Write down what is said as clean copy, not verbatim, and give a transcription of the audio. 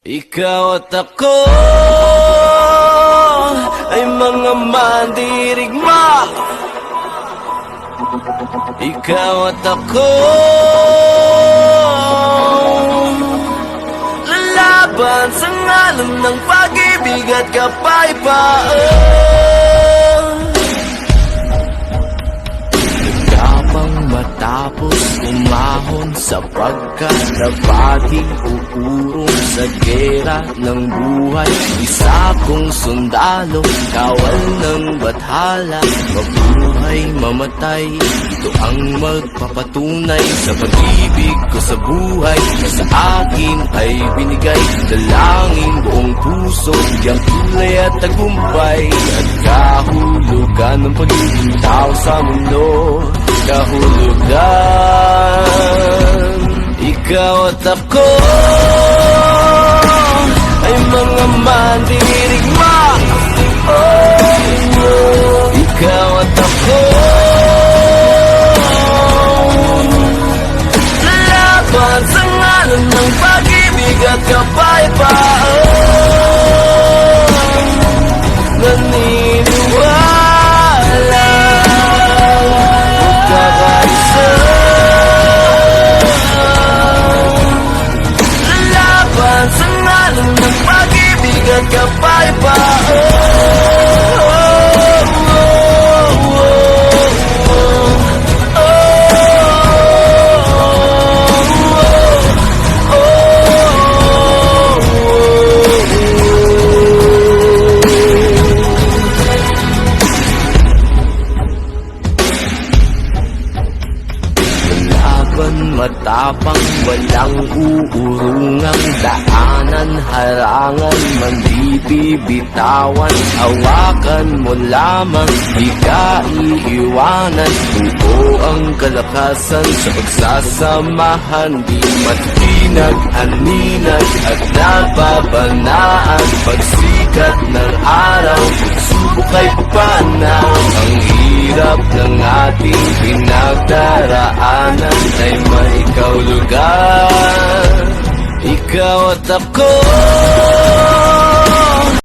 Ikaw at ako ay mga mandirigma. Ikaw at ako lalaban sa ngalan ng pag-ibig at kapayapaan. Nagdamang matapos umahon sapagkat nabating uurong sa gera ng buhay. Isa kong sundalo, kawal ng bathala, mabuhay, mamatay. Ito ang magpapatunay sa pag-ibig ko sa buhay na sa akin ay binigay. Dalangin buong puso, biyang kulay at tagumpay at kahulugan ng pagiging tao sa mundo. Kahulugan. Ikaw at ako ay mga mandirigma. Ikaw at ako lalaban sa ngalan ng pag-ibig at kapayapaan. Naniniwala magkakaisa, lalaban sa ngalan ng pag-ibig at kapayapaan. Matapang, walang uurungang daanan, harangan, mandibibitawan. Hawakan mo lamang, di ka iiwanan. Buo ang kalakasan sa pagsasamahan, di matinag, aninag at nababanaan. Pagsikat ng araw, pagsubok ay pupanaw. Ang hirap ng ating pinagdaraanan ay may kahulugan. Ikaw at ako